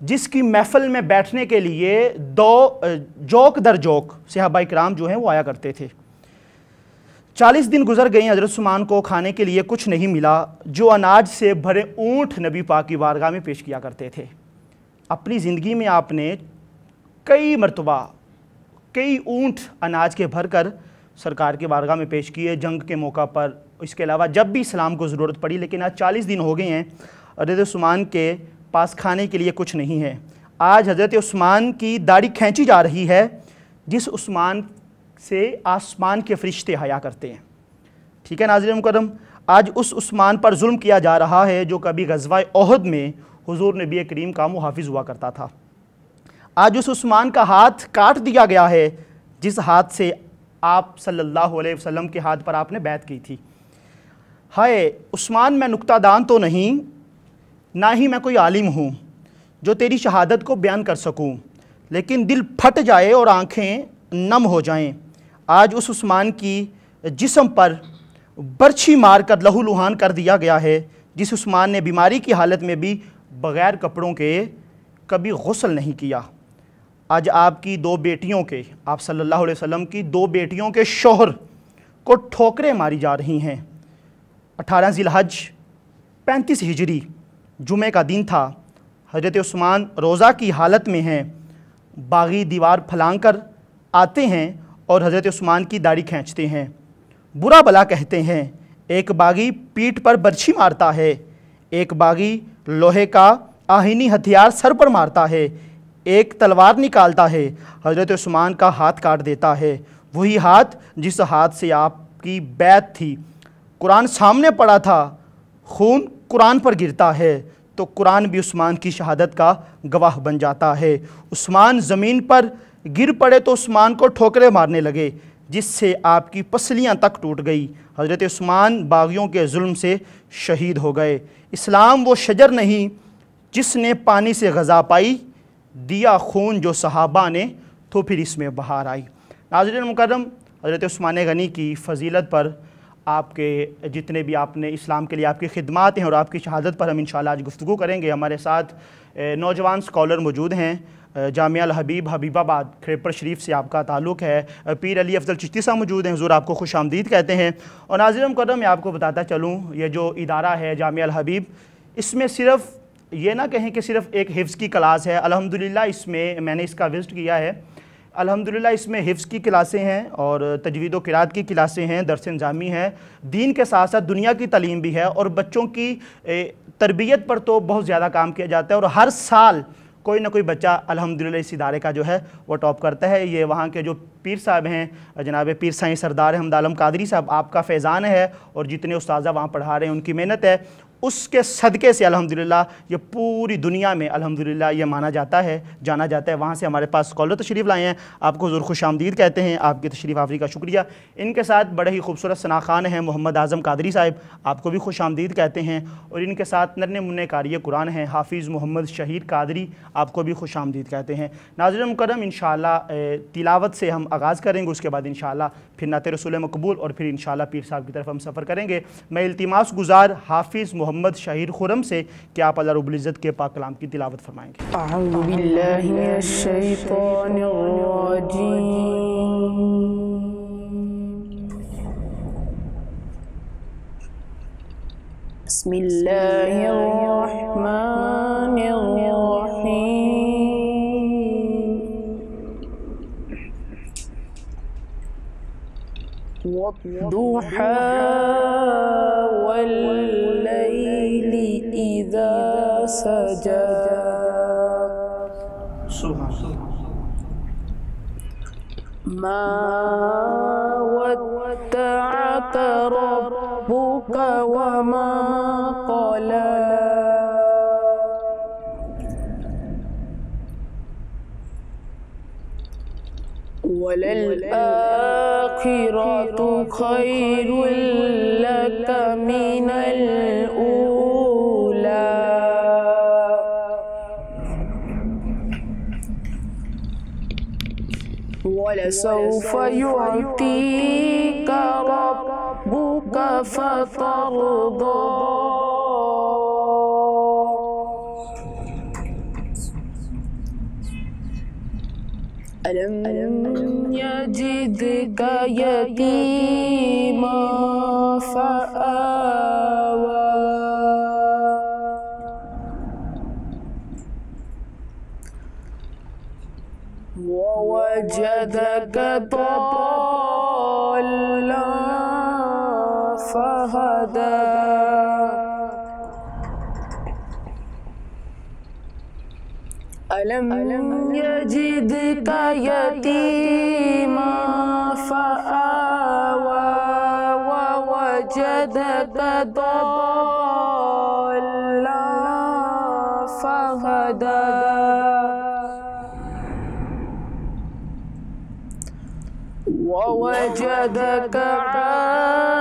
جس کی محفل میں بیٹھنے کے لیے جوک در جوک صحابہ کرام جو ہیں وہ آیا کرتے تھے۔ 40 دن گزر گئے، حضرت عثمان کو کھانے کے لیے کچھ نہیں ملا، جو اناج سے بھرے اونٹ نبی پاک کی بارگاہ میں پیش کیا کرتے تھے۔ اپنی زندگی میں آپ نے کئی مرتبہ کئی اونٹ اناج کے بھر کر سرکار کے بارگاہ میں پیش کیے، جنگ کے موقع پر، اس کے علاوہ جب بھی اسلام کو ضرورت پڑی۔ لیکن آج 40 دن ہو گئے ہیں، حضرت عثمان کے پاس کھانے کے لیے کچھ نہیں ہے۔ آج حضرت عثمان کی داڑھی کھینچی جا رہی ہے، جس عثمان سے آسمان کے فرشتے حیا کرتے ہیں۔ ٹھیک ہے ناظرین مکرم، آج اس عثمان پر ظلم کیا جا رہا ہے جو کبھی غزوہ احد میں حضور نبی کریم کا محافظ ہوا کرتا تھا۔ آج اس عثمان کا ہاتھ کاٹ دیا گیا ہے جس ہاتھ سے آپ صلی اللہ علیہ وسلم کے ہاتھ پر آپ نے بیعت کی تھی۔ ہائے عثمان، میں نکتہ دان تو نہیں، نہ ہی میں کوئی عالم ہوں جو تیری شہادت کو بیان کر سکوں، لیکن دل پھٹ جائے اور آنکھیں نم ہو جائیں۔ آج اس عثمان کی جسم پر برچھی مار کر لہو لہان کر دیا گیا ہے، جس عثمان نے بیماری کی حالت میں بھی بغیر کپڑوں کے کبھی غسل نہیں کیا۔ آج آپ کی 2 بیٹیوں کے، آپ صلی اللہ علیہ وسلم کی 2 بیٹیوں کے شوہر کو ٹھوکریں ماری جا رہی ہیں۔ 18 ذی الحج 35 ہجری جمعہ کا دن تھا۔ حضرت عثمان روزہ کی حالت میں ہیں، باغی دیوار پھلانگ کر آتے ہیں اور حضرت عثمان کی داڑھی کھینچتے ہیں، برا بلا کہتے ہیں۔ ایک باغی پیٹھ پر برچھی مارتا ہے، ایک باغی لوہے کا آہنی ہتھیار سر پر مارتا ہے، ایک تلوار نکالتا ہے، حضرت عثمان کا ہاتھ کاٹ دیتا ہے، وہی ہاتھ جس ہاتھ سے آپ کی بیعت تھی۔ قرآن سامنے پڑا تھا، خون قرآن پر گرتا ہے تو قرآن بھی عثمان کی شہادت کا گواہ بن جاتا ہے۔ عثمان زمین پر گر پڑے تو عثمان کو ٹھوکریں مارنے لگے، جس سے آپ کی پسلیاں تک ٹوٹ گئی۔ حضرت عثمان باغیوں کے ظلم سے شہید ہو گئے۔ اسلام وہ شجر نہیں جس نے پانی سے غذا پائی، دیا خون جو صحابہ نے تو پھر اس میں بہار آئی۔ ناظرین مکرم، حضرت عثمان غنی کی فضیلت پر، آپ کے جتنے بھی آپ نے اسلام کے لیے آپ کی خدمات ہیں اور آپ کی شہادت پر ہم انشاءاللہ آج گفتگو کریں گے۔ ہمارے ساتھ نوجوان سکولر موجود ہیں، جامعہ الحبیب حبیب آباد کھریپر شریف سے آپ کا تعلق ہے، پیر علی افضل چشتی صاحب موجود ہیں، حضور آپ کو خوش آمدید کہتے ہیں۔ اور ناظرین مکرم، میں آپ کو بتاتا چلوں، یہ جو ادارہ ہے جامعہ الحبیب، اس میں صرف یہ نہ کہیں کہ صرف ایک حفظ کی کلاس ہے، الحمدللہ اس میں نے اس کا وزٹ کیا ہے، الحمدللہ اس میں حفظ کی کلاسیں ہیں اور تجوید و قرات کی کلاسیں ہیں، درس نظامی ہے، دین کے ساتھ ساتھ دنیا کی تعلیم بھی ہے، اور بچوں کی تربیت پر تو بہت زیادہ کام کیا جاتا ہے، اور ہر سال کوئی نہ کوئی بچہ الحمدللہ اس ادارے کا جو ہے وہ ٹاپ کرتا ہے۔ یہ وہاں کے جو پیر صاحب ہیں، جناب پیر سائیں سردار حمد عالم قادری صاحب، آپ کا فیضان ہے، اور جتنے استاذہ وہاں پڑھا رہے ہیں ان کی محنت ہے، اس کے صدقے سے الحمدللہ یہ پوری دنیا میں الحمدللہ یہ مانا جاتا ہے، جانا جاتا ہے۔ وہاں سے ہمارے پاس اسکالر تشریف لائے ہیں، آپ کو حضور خوش آمدید کہتے ہیں، آپ کی تشریف آوری کا شکریہ۔ ان کے ساتھ بڑے ہی خوبصورت ثنا خوان ہیں محمد اعظم قادری صاحب، آپ کو بھی خوش آمدید کہتے ہیں، اور ان کے ساتھ ننھے منع قاری قرآن ہیں حافظ محمد شہید قادری، آپ کو بھی خوش آمدید کہتے ہیں۔ ناظرین مکرم، انشاءاللہ تلاوت سے ہم آغاز کریں گے، اس کے بعد انشاءاللہ پھر نعت رسول مقبول، اور پھر انشاءاللہ پیر صاحب کی طرف ہم سفر کریں گے۔ میں التماس گزار حافظ محمد شہید خرم سے کہ آپ اللہ رب العزت کے پاک کلام کی تلاوت فرمائیں گے۔ اعوذ باللہ من الشیطان الرجیم، بسم اللہ الرحمن الرحیم، والضحى والليل إذا سجى، ما ودعك ربك وما قلى، وللآخرة خير لك من الأولى، ولسوف يعطيك ربك فترضى، ألم يجدك يتيما فآوى ووجدك ضالا فهدى ألم يجدك يتيما فآوى ووجدك ضالا فهدى ووجدك عائلا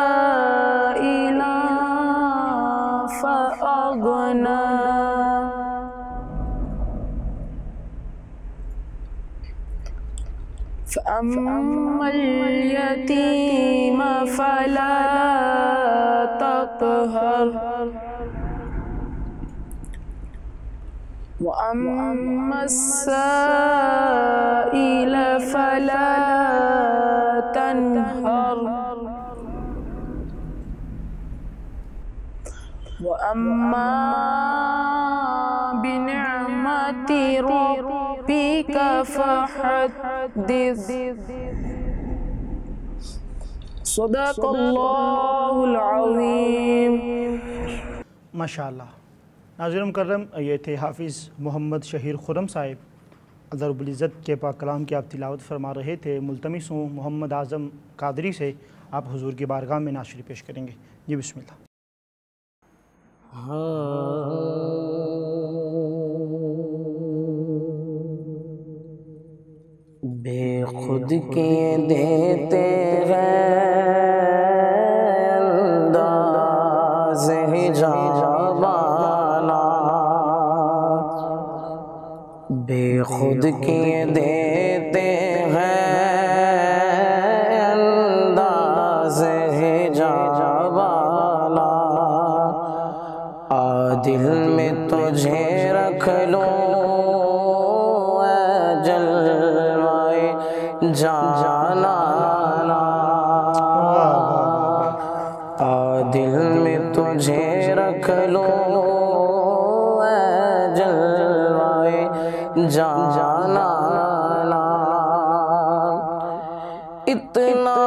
فأغنى فأما اليتيم فلا تقهر وأما السائل فلا تنهر وأما بنعمة ربك فحدث صدق اللہ العظیم. ماشاءاللہ. ناظرین مکرم، یہ تھے حافظ محمد شہیر خرم صاحب. اللہ رب العزت کے پاک کلام کی آپ تلاوت فرما رہے تھے. ملتمس ہوں محمد اعظم قادری سے آپ حضور کی بارگاہ میں نعت شریف پیش کریں گے. جی بسم اللہ. بے خود کے دیتے ہیں انداز حجابانا، بے خود کے دیتے ہیں انداز حجابانا، دل میں تجھے رکھ لوں جلوائے جانا، دل میں تجھے رکھ لوں جلوائے جانا، اتنا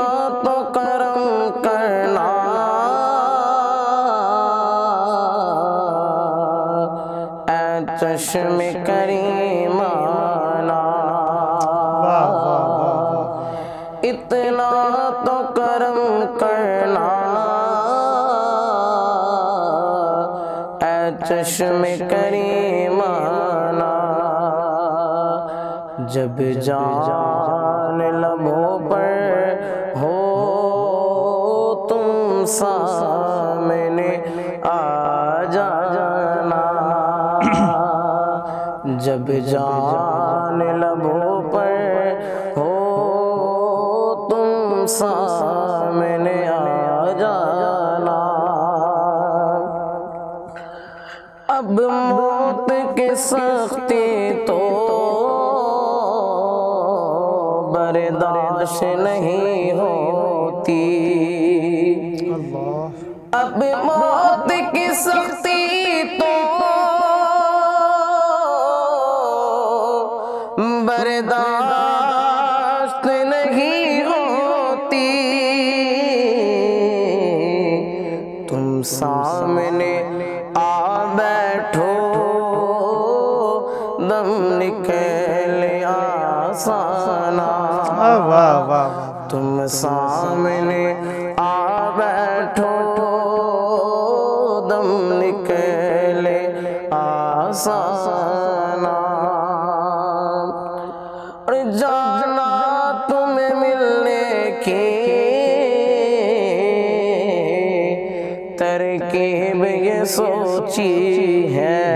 تو کرم کرنا اے چشم کریمانہ، اتنا تو کرم کرنا اے چشم کریمانہ، جب جان لبوں پر ہو تم سامنے آ جانا، جب جان لبوں پر ہو تم سامنے آ جانا، اب موت کی سختی تو برداشت نہیں ہوتی، اب موت کی سختی تو برداشت نہیں ہوتی، تم سامنے آ بیٹھو دم نکلے آسانا، تم سامنے آ بیٹھو دم نکلے آسانا، اور جانا تمہیں ملنے کی ترکیب یہ سوچی ہے،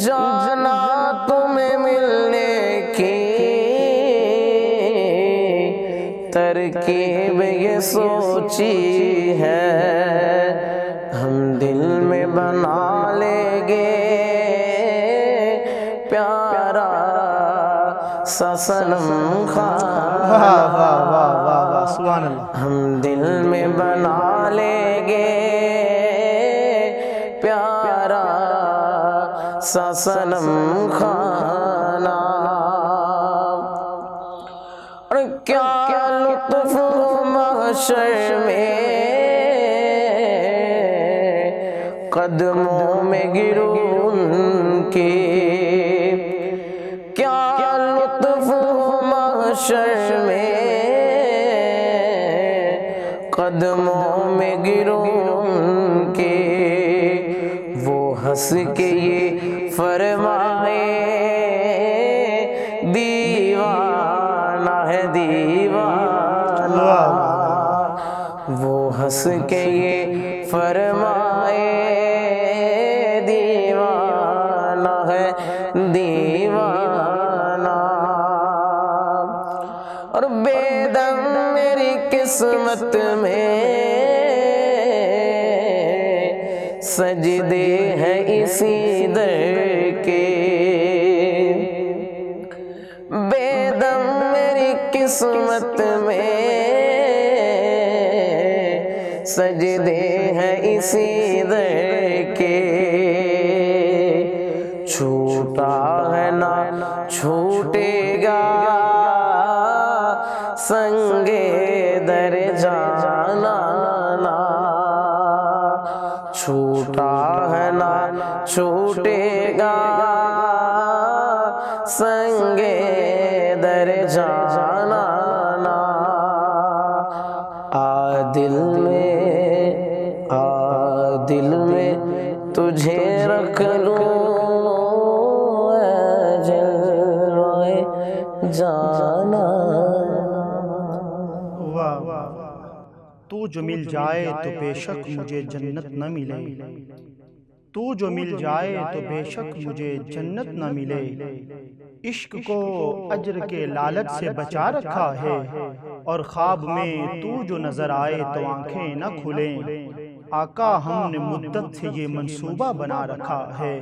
جانا تمہیں ملنے کی ترکیب یہ سوچی ہے، ہم دل میں بنا لیں گے پیارا سا صنم خانہ، واہ واہ واہ واہ واہ، سبحان اللہ۔ ہم دل میں بنا لیں گے پیارا سا صنم خانہ، اور کیا لطف محشر میں قدموں میں گروں ان کے، کیا لطف محشر میں قدموں میں گروں ان کے، وہ ہنس کے یہ فرمائے دیوانہ ہے دیوانہ، وہ ہنس کے یہ فرمائے دیوانہ ہے دیوانہ، اور بے دم میری قسمت میں سجدے ہیں اسی در کے، بے دم میری قسمت میں سجدے ہیں اسی در کے، چھوٹا ہے نہ چھوٹے گا سنگے در جانا نا، چھوٹا ہے نہ چھوٹے گا سنگے در جانا نا، دل میں تجھے رکھ لوں اے جلوے جانا۔ واہ واہ، تو جو مل جائے تو بے شک مجھے جنت نہ ملے، تو جو مل جائے تو بے شک مجھے جنت نہ ملے، عشق کو اجر کے لالچ سے بچا رکھا ہے، اور خواب میں تو جو نظر آئے تو آنکھیں نہ کھلیں، آقا ہم نے مدت سے یہ منصوبہ بنا رکھا ہے،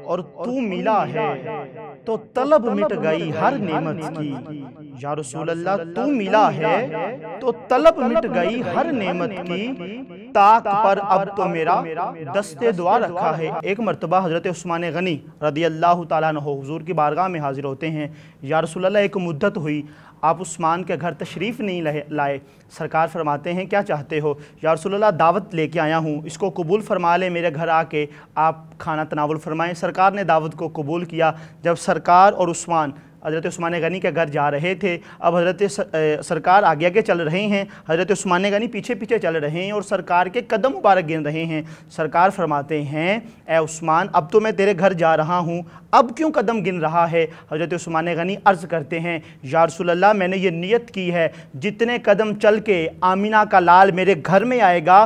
اور تو ملا ہے تو طلب مٹ گئی ہر نعمت کی، یا رسول اللہ تو ملا ہے تو طلب مٹ گئی ہر نعمت کی، طاق پر اب تو میرا دست دعا رکھا ہے۔ ایک مرتبہ حضرت عثمان غنی رضی اللہ تعالیٰ عنہ حضور کی بارگاہ میں حاضر ہوتے ہیں، یا رسول اللہ ایک مدت ہوئی آپ عثمان کے گھر تشریف نہیں لائے، سرکار فرماتے ہیں کیا چاہتے ہو؟ یا رسول اللہ دعوت لے کے آیا ہوں، اس کو قبول فرما لیں، میرے گھر آ کے آپ کھانا تناول فرمائیں۔ سرکار نے دعوت کو قبول کیا۔ جب سرکار اور عثمان حضرت عثمان غنی کے گھر جا رہے تھے، اب حضرت سرکار آگے آگے چل رہے ہیں، حضرت عثمان غنی پیچھے پیچھے چل رہے ہیں، اور سرکار کے قدم مبارک گن رہے ہیں۔ سرکار فرماتے ہیں اے عثمان اب تو میں تیرے گھر جا رہا ہوں، اب کیوں قدم گن رہا ہے؟ حضرت عثمان غنی عرض کرتے ہیں یا رسول اللہ میں نے یہ نیت کی ہے جتنے قدم چل کے آمینہ کا لال میرے گھر میں آئے گا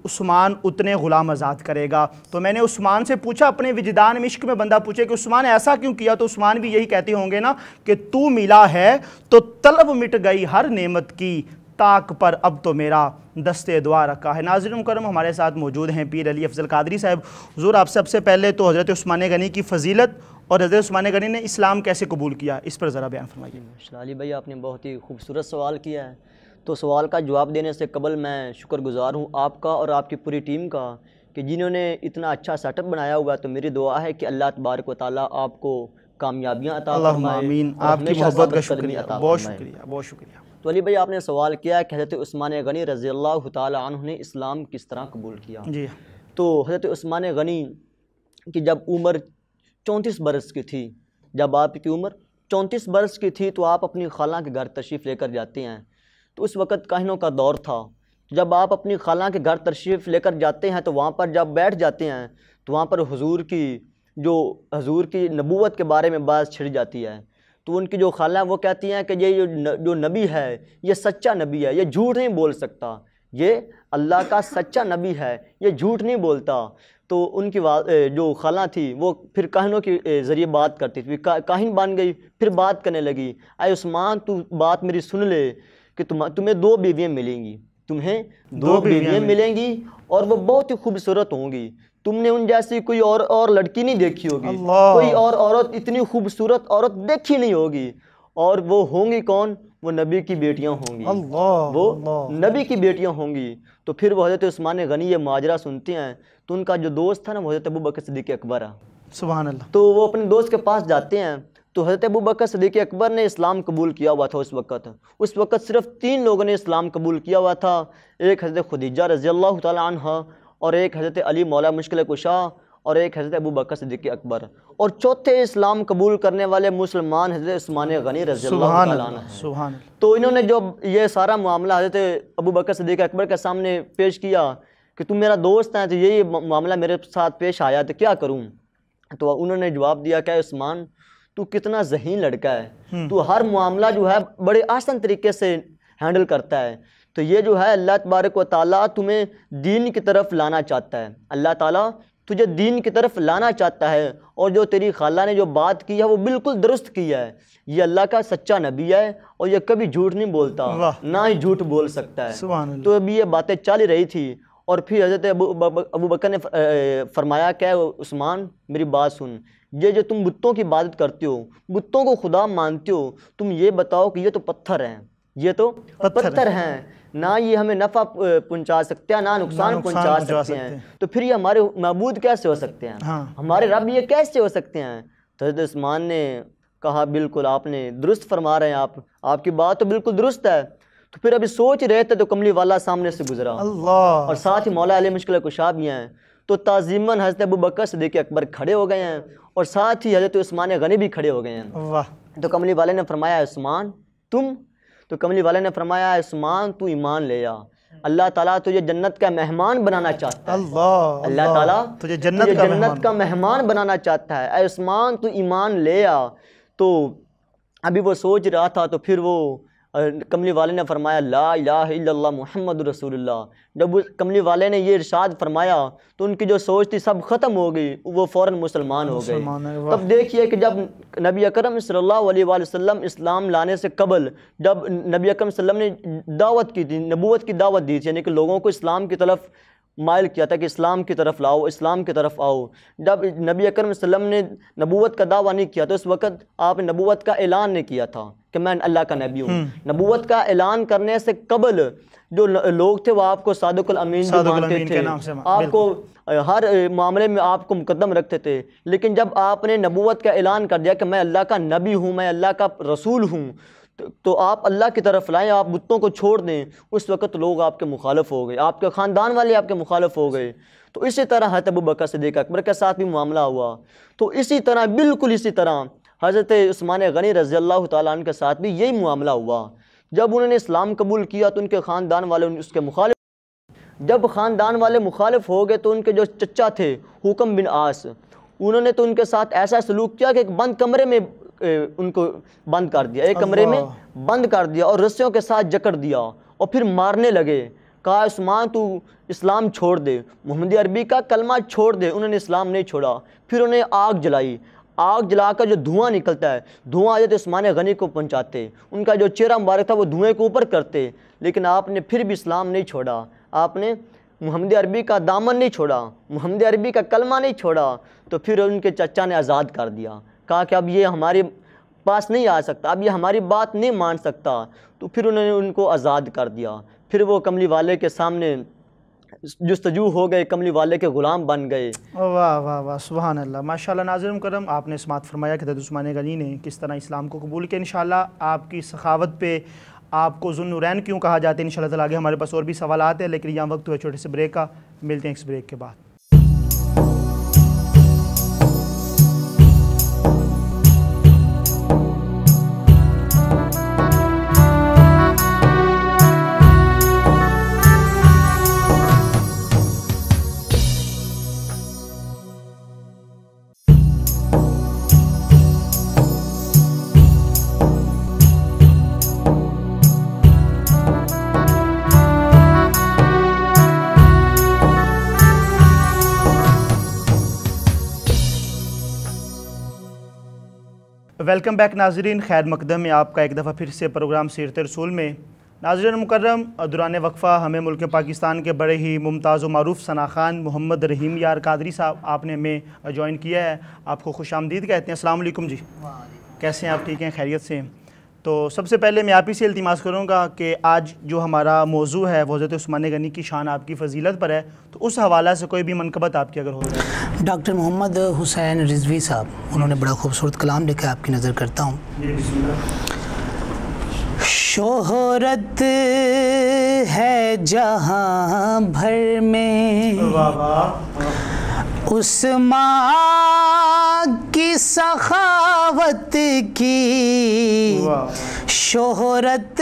عثمان اتنے غلام آزاد کرے گا۔ تو میں نے عثمان سے پوچھا، اپنے وجدان میں عشق میں بندہ پوچھے کہ عثمان ایسا کیوں کیا، تو عثمان بھی یہی کہتے ہوں گے نا کہ تو ملا ہے تو طلب مٹ گئی ہر نعمت کی، طاق پر اب تو میرا دست دعا رکھا ہے۔ ناظرین مکرم علیہ ساتھ موجود ہیں پیر علی افضل قادری صاحب۔ حضور آپ سب سے پہلے تو حضرت عثمان غنی کی فضیلت اور حضرت عثمان غنی نے اسلام کیسے قبول کیا اس پر ذرا بیان فرمائیے۔ علی بھائی آپ نے بہت ہی خوبصورت سوال کیا ہے، تو سوال کا جواب دینے سے قبل میں شکر گزار ہوں آپ کا اور آپ کی پوری ٹیم کا کہ جنہوں نے اتنا اچھا سیٹ اپ بنایا ہوا۔ تو میری دعا ہے کہ اللہ تبارک و تعالیٰ آپ کو کامیابیاں عطا فرمائے۔ اللہم آمین۔ آپ کی محبت کا شکریہ، بہت شکریہ، بہت شکریہ۔ تو علی بھائی آپ نے سوال کیا ہے کہ حضرت عثمان غنی رضی اللہ تعالیٰ عنہ نے اسلام کس طرح قبول کیا۔ جی تو حضرت عثمان غنی کی جب عمر 34 برس کی تھی، جب آپ کی عمر 34 برس کی تھی تو آپ اپنی خالہ کے گھر تشریف لے کر جاتے ہیں۔ تو اس وقت کاہنوں کا دور تھا، جب آپ اپنی خالہ کے گھر تشریف لے کر جاتے ہیں تو وہاں پر جب بیٹھ جاتے ہیں تو وہاں پر حضور کی نبوت کے بارے میں بات چھڑ جاتی ہے۔ تو ان کی جو خالہ ہیں وہ کہتی ہیں کہ یہ جو نبی ہے یہ سچا نبی ہے، یہ جھوٹ نہیں بول سکتا، یہ اللہ کا سچا نبی ہے، یہ جھوٹ نہیں بولتا۔ تو ان کی جو خالہ تھی وہ پھر کاہنوں کے ذریعے بات کرتی تھی، کاہن بن گئی، پھر بات کرنے لگی، اے عثمان تو بات میری سن لے کہ تمہیں 2 بیویاں ملیں گی، تمہیں 2 بیویاں ملیں گی اور وہ بہت ہی خوبصورت ہوں گی، تم نے ان جیسی کوئی اور لڑکی نہیں دیکھی ہوگی، کوئی اور عورت اتنی خوبصورت عورت دیکھی نہیں ہوگی، اور وہ ہوں گی کون؟ وہ نبی کی بیٹیاں ہوں گی، وہ نبی کی بیٹیاں ہوں گی۔ تو پھر وہ حضرت عثمان غنی یہ ماجرا سنتے ہیں تو ان کا جو دوست تھا نا وہ حضرت ابوبکر صدیق اکبر ہے، سبحان اللہ۔ تو وہ اپنے دوست کے پاس جاتے ہیں تو حضرت ابوبکر صدیق اکبر نے اسلام قبول کیا ہوا تھا اس وقت صرف 3 لوگوں نے اسلام قبول کیا ہوا تھا، ایک حضرت خدیجہ رضی اللہ تعالی عنہ، اور ایک حضرت علی مولا مشکل کشا، اور ایک حضرت ابوبکر صدیق اکبر، اور چوتھے اسلام قبول کرنے والے مسلمان حضرت عثمان غنی رضی اللہ تعالیٰ عنہ ہیں۔ سبحان اللہ۔ تو انہوں نے جو یہ سارا معاملہ حضرت ابوبکر صدیق اکبر کے سامنے پیش کیا کہ تم میرا دوست ہے تو یہی معاملہ میرے ساتھ پیش آیا تو کیا کروں؟ تو انہوں نے جواب دیا کہ عثمان تو کتنا ذہین لڑکا ہے، تو ہر معاملہ جو ہے بڑے آسان طریقے سے ہینڈل کرتا ہے، تو یہ جو ہے اللہ تبارک و تعالیٰ تمہیں دین کی طرف لانا چاہتا ہے، اللہ تعالیٰ تجھے دین کی طرف لانا چاہتا ہے، اور جو تیری خالہ نے جو بات کی ہے وہ بالکل درست کی ہے، یہ اللہ کا سچا نبی ہے اور یہ کبھی جھوٹ نہیں بولتا، نہ ہی جھوٹ بول سکتا ہے۔ تو ابھی یہ باتیں چل رہی تھی اور پھر حضرت ابوبکر نے فرمایا کہ عثمان میری بات سن، یہ جو تم بتوں کی عبادت کرتے ہو، بتوں کو خدا مانتے ہو، تم یہ بتاؤ کہ یہ تو پتھر ہیں، یہ تو پتھر ہیں، نہ یہ ہمیں نفع پہنچا سکتے ہیں نہ نقصان پہنچا سکتے ہیں، تو پھر یہ ہمارے معبود کیسے ہو سکتے ہیں، ہمارے رب یہ کیسے ہو سکتے ہیں؟ تو حضرت عثمان نے کہا بالکل آپ نے درست فرما رہے ہیں، آپ کی بات تو بالکل درست ہے۔ تو پھر ابھی سوچ رہے تھے تو کملی والا سامنے سے گزرا اور ساتھ ہی مولا علی مشکل کشا بھی ہیں، تو تعظیماً حضرت ابوبکر صدیق اکبر کھڑے ہو گئے ہیں اور ساتھ ہی حضرت عثمان غنی بھی کھڑے ہو گئے ہیں۔ تو کملی والے نے فرمایا عثمان تم؟ تو کملی والے نے فرمایا عثمان تو ایمان لے آ، اللہ تعالیٰ تجھے جنت کا مہمان بنانا چاہتا ہے، اللہ تعالیٰ تجھے جنت کا مہمان بنانا چاہتا ہے، اے عثمان تو ایمان لے آ۔ تو ابھی وہ سوچ رہا تھا تو پھر وہ کملی والے نے فرمایا لا الہ الا اللہ محمد رسول اللہ۔ جب کملی والے نے یہ ارشاد فرمایا تو ان کی جو سوچ تھی سب ختم ہو گئی، وہ فوراً مسلمان ہو گئے۔ تب دیکھیے کہ جب نبی اکرم صلی اللہ علیہ وآلہ وسلم اسلام لانے سے قبل جب نبی اکرم صلی اللہ علیہ وسلم نے دعوت کی تھی، نبوت کی دعوت دی تھی، یعنی کہ لوگوں کو اسلام کی طرف مائل کیا تھا کہ اسلام کی طرف لاؤ، اسلام کی طرف آؤ، جب نبی اکرم صلی اللہ علیہ وسلم نے نبوت کا دعویٰ نہیں کیا تو اس وقت آپ نے نبوت کا اعلان نہیں کیا تھا کہ میں اللہ کا نبی ہوں۔ نبوت کا اعلان کرنے سے قبل جو لوگ تھے وہ آپ کو صادق الامین جو مانتے تھے، آپ کو ہر معاملے میں آپ کو مقدم رکھتے تھے، لیکن جب آپ نے نبوت کا اعلان کر دیا کہ میں اللہ کا نبی ہوں، میں اللہ کا رسول ہوں، تو آپ اللہ کی طرف لائیں، آپ بتوں کو چھوڑ دیں، اس وقت لوگ آپ کے مخالف ہو گئے، آپ کے خاندان والے آپ کے مخالف ہو گئے۔ تو اسی طرح حضرت ابوبکر صدیق اکبر کے ساتھ بھی معاملہ ہوا، تو اسی طرح بالکل اسی طرح حضرت عثمان غنی رضی اللہ تعالیٰ عنہ کے ساتھ بھی یہی معاملہ ہوا۔ جب انہوں نے اسلام قبول کیا تو ان کے خاندان والے اس کے مخالف، جب خاندان والے مخالف ہو گئے تو ان کے جو چچا تھے حکم بن عاص، انہوں نے تو ان کے ساتھ ایسا سلوک کیا کہ ایک بند کمرے میں ان کو بند کر دیا، ایک کمرے میں بند کر دیا اور رسیوں کے ساتھ جکڑ دیا اور پھر مارنے لگے، کہا عثمان تو اسلام چھوڑ دے، محمد عربی کا کلمہ چھوڑ دے۔ انہوں نے اسلام نہیں چھوڑا، پھر انہیں آگ جلائی، آگ جلا کر جو دھواں نکلتا ہے، دھواں حضرت عثمان غنی کو پہنچاتے، ان کا جو چہرہ مبارک تھا وہ دھوئیں کے اوپر کرتے، لیکن آپ نے پھر بھی اسلام نہیں چھوڑا، آپ نے محمد عربی کا دامن نہیں چھوڑا، محمد عربی کا کلمہ نہیں چھوڑا۔ تو پھر ان کے چچا نے آزاد کر دیا، کہا کہ اب یہ ہمارے پاس نہیں آ سکتا، اب یہ ہماری بات نہیں مان سکتا، تو پھر انہوں نے ان کو آزاد کر دیا۔ پھر وہ کملی والے کے سامنے جستجو ہو گئے، کملی والے کے غلام بن گئے۔ واہ واہ واہ، سبحان اللہ، ماشاءاللہ۔ ناظرین مکرم، آپ نے سماعت فرمایا کہ حضرت عثمان غنی نے کس طرح اسلام کو قبول کیا۔ انشاءاللہ آپ کی سخاوت پہ آپ کو ذو النورین کیوں کہا جاتا ہے، انشاءاللہ تعالیٰ آگے ہمارے پاس اور بھی سوالات ہیں، لیکن یہاں وقت ہوا چھوٹے سے بریک کا، ملتے ہیں اس بریک کے بعد۔ ویلکم بیک ناظرین، خیر مقدم میں آپ کا ایک دفعہ پھر سے پروگرام سیرت رسول میں۔ ناظرین مکرم، دوران وقفہ ہمیں ملک پاکستان کے بڑے ہی ممتاز و معروف ثناخوان محمد رحیم یار قادری صاحب آپ نے ہمیں جوائن کیا ہے، آپ کو خوش آمدید کہتے ہیں۔ السلام علیکم جی، کیسے ہیں آپ؟ ٹھیک ہیں، خیریت سے ہیں؟ تو سب سے پہلے میں آپ ہی سے التماس کروں گا کہ آج جو ہمارا موضوع ہے وہ حضرت عثمان غنی کی شان آپ کی فضیلت پر ہے، تو اس حوالہ سے کوئی بھی منقبت آپ کی اگر ہو جائے۔ ڈاکٹر محمد حسین رضوی صاحب، انہوں نے بڑا خوبصورت کلام لکھا، آپ کی نظر کرتا ہوں۔ بسم اللہ۔ شہرت ہے جہاں بھر میں واہ واہ۔ عثمان کی سخاوت کی شہرت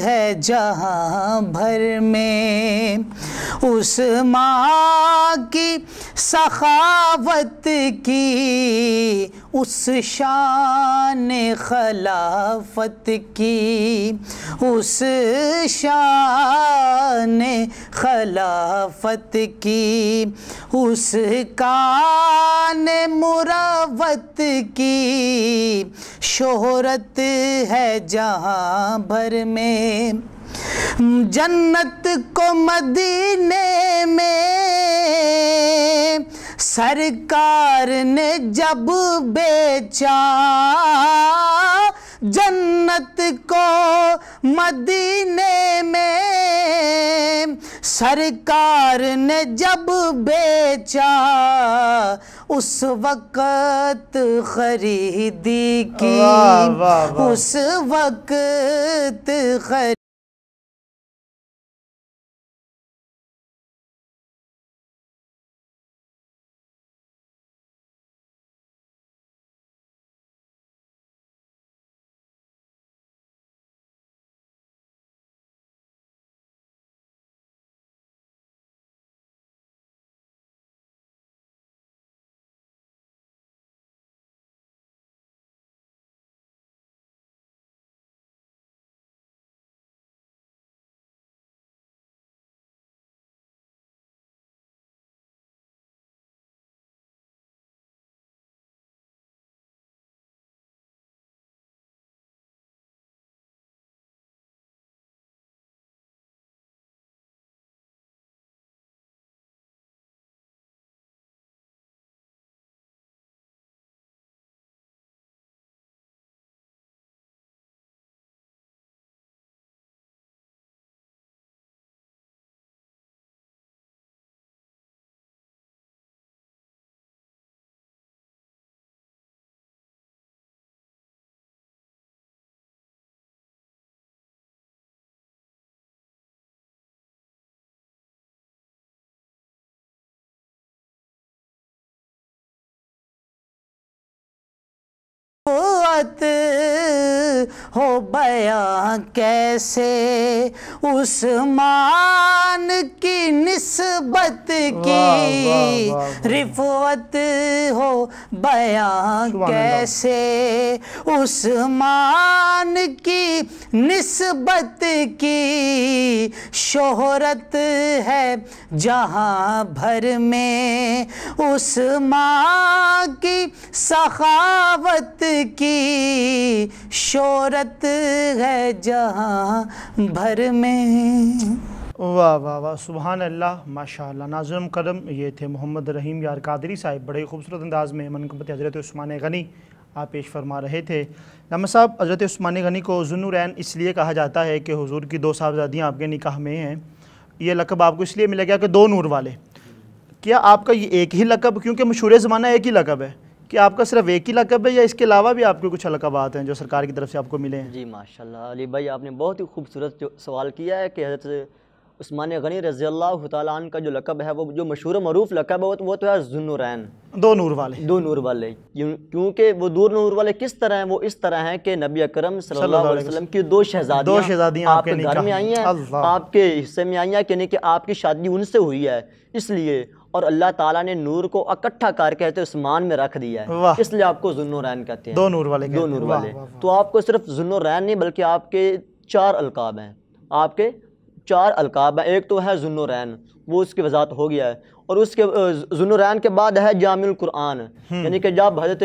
ہے جہاں بھر میں، عثمان کی سخاوت کی اس شان خلافت کی، اس شان خلافت کی، اس کان مروت کی شہرت ہے جہاں بھر میں۔ جنت کو مدینے میں سرکار نے جب بیچا، جنت کو مدینے میں سرکار نے جب بیچا، اس وقت خریدی کی، اس وقت خریدی ہو بیاں کیسے عثمان کی نسبت کی، رفعت ہو بیاں کیسے عثمان کی نسبت کی، شہرت ہے جہاں بھر میں عثمان کی سخاوت کی شہرت ہے جہاں بھر میں۔ واہ واہ واہ، سبحان اللہ، ماشاءاللہ۔ ناظرین کرم، یہ تھے محمد رحیم یار قادری صاحب، بڑے خوبصورت انداز میں منقبت حضرت عثمان غنی آپ پیش فرما رہے تھے۔ علامہ صاحب، حضرت عثمان غنی کو ذو النورین اس لیے کہا جاتا ہے کہ حضور کی 2 صاحبزادیاں آپ کے نکاح میں ہیں، یہ لقب آپ کو اس لیے ملا گیا کہ 2 نور والے۔ کیا آپ کا یہ ایک ہی لقب، کیونکہ مشہور زمانہ ایک ہی لقب ہے، کہ آپ کا صرف ایک ہی لقب ہے یا اس کے علاوہ بھی آپ کے کچھ لقبات ہیں جو سرکار کی طرف سے آپ کو ملے ہیں؟ جی ماشاءاللہ علی بھائی، آپ نے بہت ہی خوبصورت سوال کیا ہے کہ حضرت عثمان غنی رضی اللہ تعالیٰ عنہ کا جو لقب ہے، وہ جو مشہور و معروف لقب ہے وہ تو ہے ذو النورین، 2 نور والے۔ 2 نور والے، کیونکہ وہ 2 نور والے کس طرح ہیں؟ وہ اس طرح ہیں کہ نبی اکرم صلی اللہ علیہ وسلم کی 2 شہزادیاں آپ کے گھر میں آئی ہیں، آپ کے حصے میں آئی ہیں، یعنی کہ آپ کی شادی ان سے ہوئی ہے، اس لیے اور اللہ تعالیٰ نے نور کو اکٹھا کر کے عثمان میں رکھ دیا ہے، اس لیے آپ کو ذو النورین کہتے ہیں، 2 نور والے۔ 2 نور والے۔ تو آپ کو صرف ذو النورین نہیں بلکہ آپ کے 4 القاب ہیں، آپ کے 4 القاب ہیں۔ ایک تو ہے ذو النورین، وہ اس کی وضاحت ہو گیا ہے، اور اس کے ذو النورین کے بعد ہے جامع القرآن، یعنی کہ جب حضرت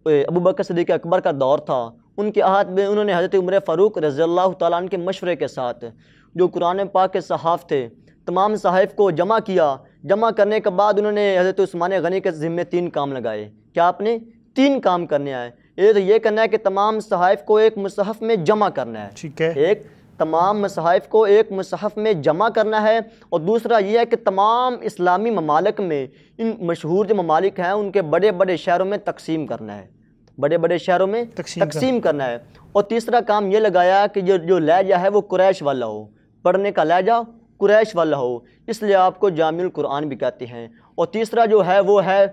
ابو بکر صدیق اکبر کا دور تھا، ان کے عہد میں انہوں نے حضرت عمر فاروق رضی اللہ تعالیٰ عنہ کے مشورے کے ساتھ جو قرآن پاک کے صحاف تھے، تمام صحائف کو جمع کیا۔ جمع کرنے کے بعد انہوں نے حضرت عثمان غنی کے ذمے 3 کام لگائے کہ آپ نے 3 کام کرنے آئے۔ یہ تو یہ کرنا ہے کہ تمام صحائف کو ایک مصحف میں جمع کرنا ہے، ٹھیک ہے، ایک تمام مصحف کو ایک مصحف میں جمع کرنا ہے، اور دوسرا یہ ہے کہ تمام اسلامی ممالک میں ان مشہور جو ممالک ہیں ان کے بڑے بڑے شہروں میں تقسیم کرنا ہے، بڑے بڑے شہروں میں تقسیم کرنا ہے، اور تیسرا کام یہ لگایا کہ جو لہجہ ہے وہ قریش والا ہو، پڑھنے کا لہجہ قریش والا ہو، اس لیے آپ کو جامع القرآن بھی کہتے ہیں، اور تیسرا جو ہے وہ ہے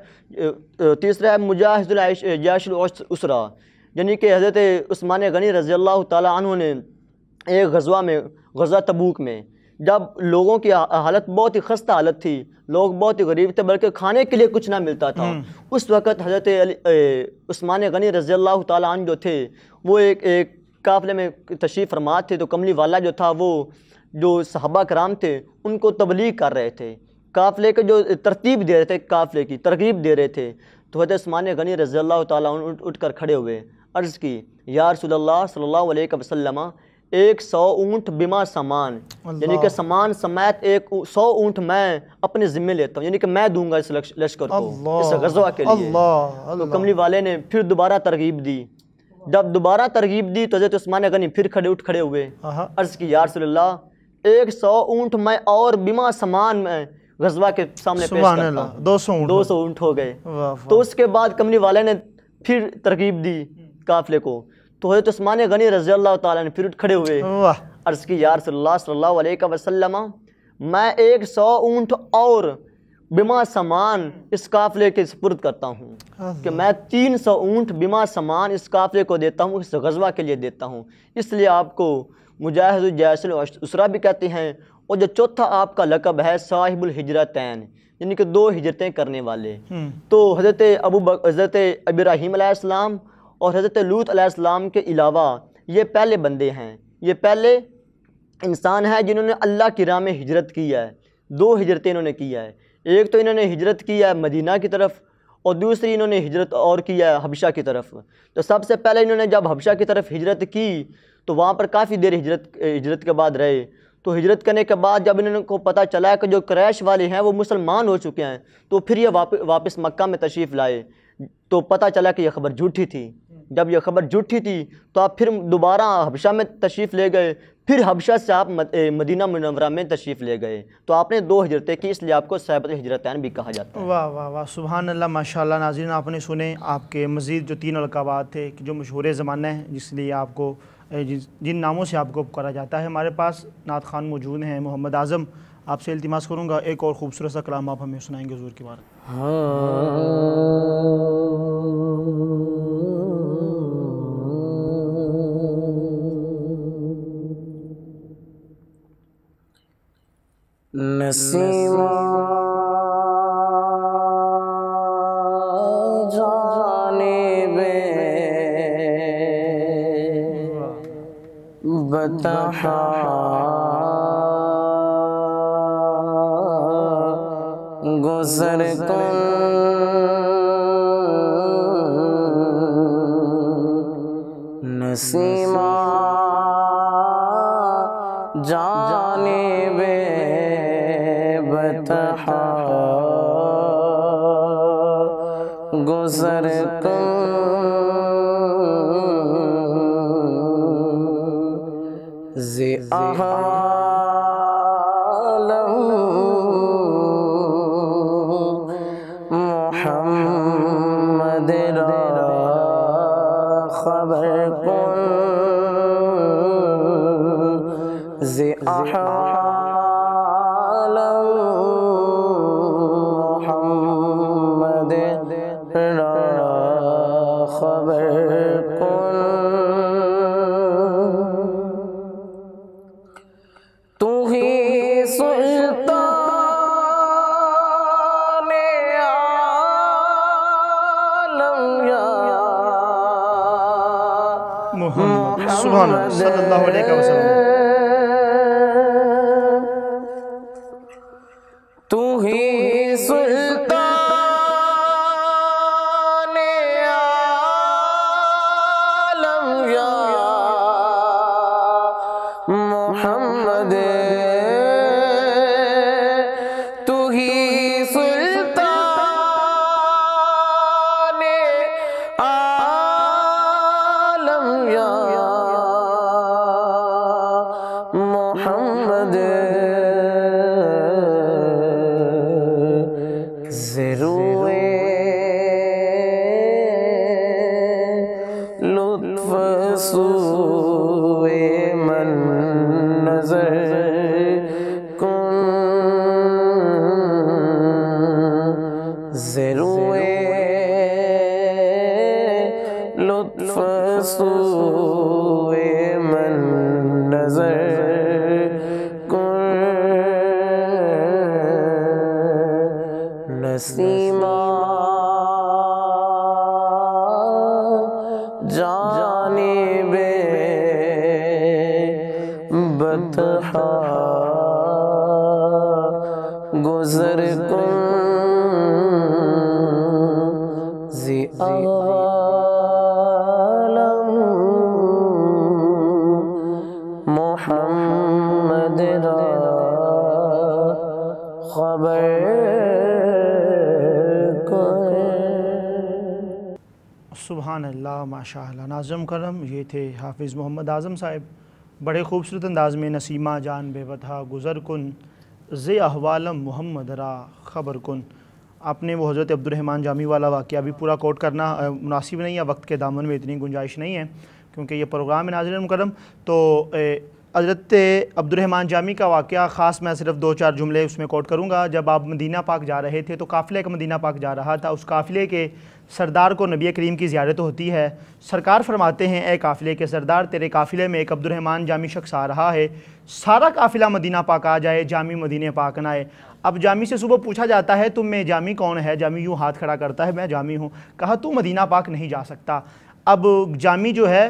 تیسرا ہے مجاہد الجیش العسرا، یعنی کہ حضرت عثمان غنی رضی اللہ تعالیٰ عنہ نے ایک غزوہ میں، غزوہ تبوک میں، جب لوگوں کی حالت بہت ہی خستہ حالت تھی، لوگ بہت ہی غریب تھے، بلکہ کھانے کے لیے کچھ نہ ملتا تھا، اس وقت حضرت عثمان غنی رضی اللہ تعالیٰ عنہ جو تھے وہ ایک قافلے میں تشریف فرما تھے، تو کملی والا جو تھا وہ جو صحابہ کرام تھے ان کو تبلیغ کر رہے تھے، قافلے کے جو ترتیب دے رہے تھے، قافلے کی ترغیب دے رہے تھے، تو حضرت عثمان غنی رضی اللہ تعالیٰ عنہ اٹھ کر کھڑے ہوئے، عرض کی یا رسول اللہ صلی اللہ علیہ وسلم 100 اونٹ بما سامان، یعنی کہ سامان سمیت 100 اونٹ میں اپنے ذمے لیتا ہوں، یعنی کہ میں دوں گا اس لشکر کو، اس غزوہ کے لیے۔ تو کملی والے نے پھر دوبارہ ترغیب دی، جب دوبارہ ترغیب دی تو حضرت عثمان غنی پھر اٹھ کھڑے ہوئے، عرض کی یا رسول اللہ 100 اونٹ میں اور بما سامان میں غزوہ کے سامنے پیش کرتا ہوں، 200 اونٹ ہو گئے۔ تو اس کے بعد کملی والے نے پھر ترغیب دی قافلے کو، تو حضرت عثمان غنی رضی اللہ تعالیٰ نے پھر کھڑے ہوئے، عرض کی یا رسول اللہ صلی اللہ علیہ وسلم میں 100 اونٹ اور بما سامان اس قافلے کے سپرد کرتا ہوں، کہ میں 300 اونٹ بما سامان اس قافلے کو دیتا ہوں، اس غزوہ کے لیے دیتا ہوں، اس لیے آپ کو مجاہد الجیش العسرا بھی کہتے ہیں، اور جو چوتھا آپ کا لقب ہے صاحب الہجرتین، یعنی کہ 2 ہجرتیں کرنے والے۔ تو حضرت ابراہیم علیہ السلام اور حضرت لوط علیہ السلام کے علاوہ یہ پہلے بندے ہیں، یہ پہلے انسان ہیں جنہوں نے اللہ کی راہ میں ہجرت کی ہے، 2 ہجرتیں انہوں نے کی ہے، ایک تو انہوں نے ہجرت کی ہے مدینہ کی طرف، اور دوسری انہوں نے ہجرت اور کی ہے حبشہ کی طرف۔ تو سب سے پہلے انہوں نے جب حبشہ کی طرف ہجرت کی تو وہاں پر کافی دیر ہجرت کے بعد رہے، تو ہجرت کرنے کے بعد جب انہوں کو پتہ چلا کہ جو قریش والے ہیں وہ مسلمان ہو چکے ہیں، تو پھر یہ واپس مکہ میں تشریف لائے، تو پتہ چلا کہ یہ خبر جھوٹی تھی۔ جب یہ خبر جھوٹی تھی تو آپ پھر دوبارہ حبشہ میں تشریف لے گئے، پھر حبشہ سے آپ مدینہ منورہ میں تشریف لے گئے، تو آپ نے 2 ہجرتیں کی، اس لیے آپ کو صاحب الہجرتین بھی کہا جاتا ہے۔ واہ واہ واہ، سبحان اللہ، ماشاءاللہ۔ ناظرین آپ نے سنے آپ کے مزید جو 3 القابات تھے کہ جو مشہور زمانہ ہیں، جس لیے آپ کو جن ناموں سے آپ کو پکارا جاتا ہے۔ ہمارے پاس نعت خوان موجود ہیں، محمد اعظم، آپ سے التماس کروں گا ایک اور خوبصورت سا کلام آپ ہمیں سنائیں گے حضور کے بارے میں۔ نسیمہ جانب بطحا گزر کن، نسیمہ جانب بطحا گزر کن، زی محمد را خبر کن، زی محمد را خبر کن، تو ہی سلطان عالم یا محمد سبحان اللہ صلی اللہ علیہ وسلم۔ تو ہی سلطان عالم یا محمد، تو ہی سلطان عالم سوئے من نظر کن ضروئے لطف سوئے من نظر کن نسیمہ جانب بطحا گزر کن زی عالم محمد را خبر سبحان اللہ، ماشاء اللہ۔ ناظم کرم، یہ تھے حافظ محمد اعظم صاحب، بڑے خوبصورت انداز میں نسیمہ جان بے بطحا گزر کن ز احوالم محمد را خبر کن۔ آپ نے وہ حضرت عبدالرحمن جامی والا واقعہ بھی پورا کوٹ کرنا مناسب نہیں ہے، وقت کے دامن میں اتنی گنجائش نہیں ہے کیونکہ یہ پروگرام ہے ناظرین مکرم۔ تو حضرت عبدالرحمن جامی کا واقعہ خاص میں صرف 2-4 جملے اس میں کوٹ کروں گا۔ جب آپ مدینہ پاک جا رہے تھے تو قافلے کا مدینہ پاک جا رہا تھا، اس قافلے کے سردار کو نبی کریم کی زیارت ہوتی ہے۔ سرکار فرماتے ہیں، اے قافلے کے سردار، تیرے قافلے میں ایک عبدالرحمن جامی شخص آ رہا ہے، سارا قافلہ مدینہ پاک آ جائے، جامی مدینہ پاک نہ آئے۔ اب جامی سے صبح پوچھا جاتا ہے تم میں جامی کون ہے؟ جامی یوں ہاتھ کھڑا کرتا ہے، میں جامی ہوں۔ کہا تو مدینہ پاک نہیں جا سکتا۔ اب جامی جو ہے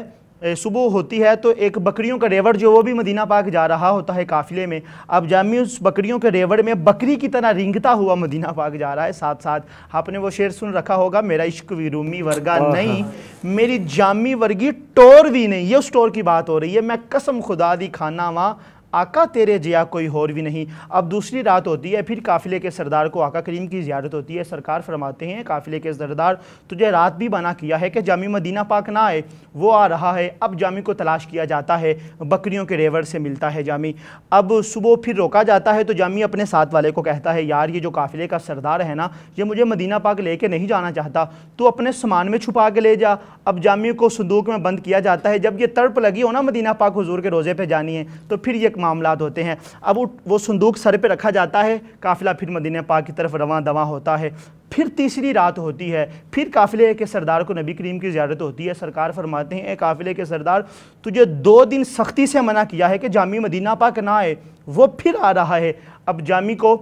صبح ہوتی ہے تو ایک بکریوں کا ریوڑ جو وہ بھی مدینہ پاک جا رہا ہوتا ہے قافلے میں۔ اب جامی اس بکریوں کے ریوڑ میں بکری کی طرح رینگتا ہوا مدینہ پاک جا رہا ہے۔ ساتھ ساتھ آپ نے وہ شعر سن رکھا ہوگا، میرا عشق وی رومی ورگا نہیں، میری جامی ورگی ٹور بھی نہیں۔ یہ اس ٹور کی بات ہو رہی ہے، میں قسم خدا دی کھانا وہاں آقا تیرے جیا کوئی اور بھی نہیں۔ اب دوسری رات ہوتی ہے، پھر قافلے کے سردار کو آقا کریم کی زیارت ہوتی ہے۔ سرکار فرماتے ہیں، قافلے کے سردار تجھے رات بھی بنا کیا ہے کہ جامی مدینہ پاک نہ آئے، وہ آ رہا ہے۔ اب جامی کو تلاش کیا جاتا ہے، بکریوں کے ریوڑ سے ملتا ہے جامی۔ اب صبح پھر روکا جاتا ہے تو جامی اپنے ساتھ والے کو کہتا ہے، یار یہ جو قافلے کا سردار ہے نا، یہ مجھے مدینہ پاک لے کے نہیں جانا چاہتا، تو اپنے سامان میں چھپا کے لے جا۔ اب جامی کو صندوق میں بند کیا جاتا ہے۔ جب یہ تڑپ لگی ہو نا مدینہ پاک حضور کے روزے پہ جانی ہے تو پھر یہ معاملات ہوتے ہیں۔ اب وہ صندوق سر پہ رکھا جاتا ہے، قافلہ پھر مدینہ پاک کی طرف رواں دواں ہوتا ہے۔ پھر تیسری رات ہوتی ہے، پھر قافلے کے سردار کو نبی کریم کی زیارت ہوتی ہے۔ سرکار فرماتے ہیں، اے قافلے کے سردار تجھے 2 دن سختی سے منع کیا ہے کہ جامی مدینہ پاک نہ آئے، وہ پھر آ رہا ہے۔ اب جامی کو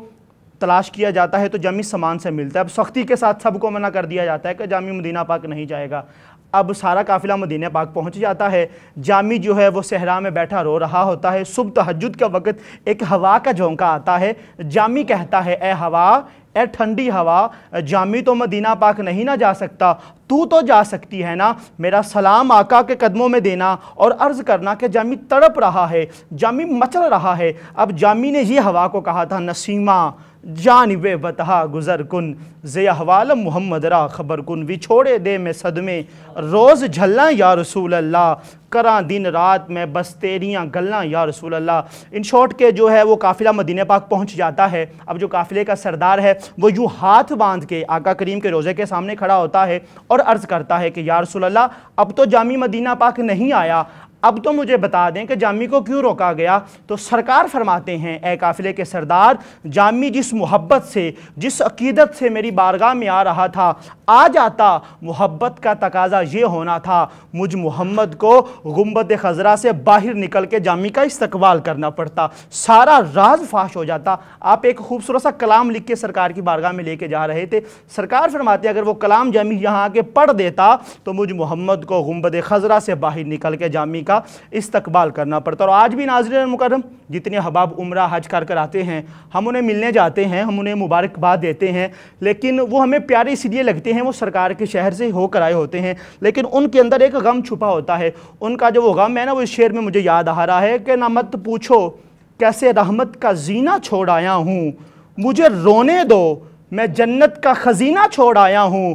تلاش کیا جاتا ہے تو جامی سامان سے ملتا ہے۔ اب سختی کے ساتھ سب کو منع کر دیا جاتا ہے کہ جامی مدینہ پاک نہیں جائے گا۔ اب سارا قافلہ مدینہ پاک پہنچ جاتا ہے۔ جامی جو ہے وہ صحرا میں بیٹھا رو رہا ہوتا ہے۔ صبح تہجد کا وقت ایک ہوا کا جھونکا آتا ہے۔ جامی کہتا ہے، اے ہوا، اے ٹھنڈی ہوا، جامی تو مدینہ پاک نہیں نہ جا سکتا، تو جا سکتی ہے نا، میرا سلام آقا کے قدموں میں دینا اور عرض کرنا کہ جامی تڑپ رہا ہے، جامی مچل رہا ہے۔ اب جامی نے یہ ہوا کو کہا تھا، نسیمہ جانب بطحا گزر کن ز احوالم محمد را خبر کن، وی چھوڑے دے میں صدمے روز جھلنا یا رسول اللہ، کراں دن رات میں بس تیریاں گلنا یا رسول اللہ۔ ان شارٹ کے جو ہے وہ قافلہ مدینہ پاک پہنچ جاتا ہے۔ اب جو قافلے کا سردار ہے وہ یوں ہاتھ باندھ کے آقا کریم کے روزے کے سامنے کھڑا ہوتا ہے اور عرض کرتا ہے کہ یا رسول اللہ، اب تو جامی مدینہ پاک نہیں آیا، اب تو مجھے بتا دیں کہ جامی کو کیوں روکا گیا؟ تو سرکار فرماتے ہیں، اے قافلے کے سردار، جامی جس محبت سے، جس عقیدت سے میری بارگاہ میں آ رہا تھا، آ جاتا، محبت کا تقاضا یہ ہونا تھا، مجھ محمد کو گنبد خضرا سے باہر نکل کے جامی کا استقبال کرنا پڑتا، سارا راز فاش ہو جاتا۔ آپ ایک خوبصورت سا کلام لکھ کے سرکار کی بارگاہ میں لے کے جا رہے تھے۔ سرکار فرماتے ہیں، اگر وہ کلام جامی یہاں آ کے پڑھ دیتا تو مجھ محمد کو گنبد خضرا سے باہر نکل کے جامی کا استقبال کرنا پڑتا۔ اور آج بھی ناظرین مکرم، جتنے احباب عمرہ حج کر آتے ہیں، ہم انہیں ملنے جاتے ہیں، ہم انہیں مبارکباد دیتے ہیں، لیکن وہ ہمیں پیارے اس لیے لگتے ہیں، وہ سرکار کے شہر سے ہو کر آئے ہوتے ہیں، لیکن ان کے اندر ایک غم چھپا ہوتا ہے۔ ان کا جو وہ غم ہے نا، وہ اس شعر میں مجھے یاد آ رہا ہے کہ نہ مت پوچھو کیسے رحمت کا زینہ چھوڑ آیا ہوں، مجھے رونے دو میں جنت کا خزینہ چھوڑ آیا ہوں،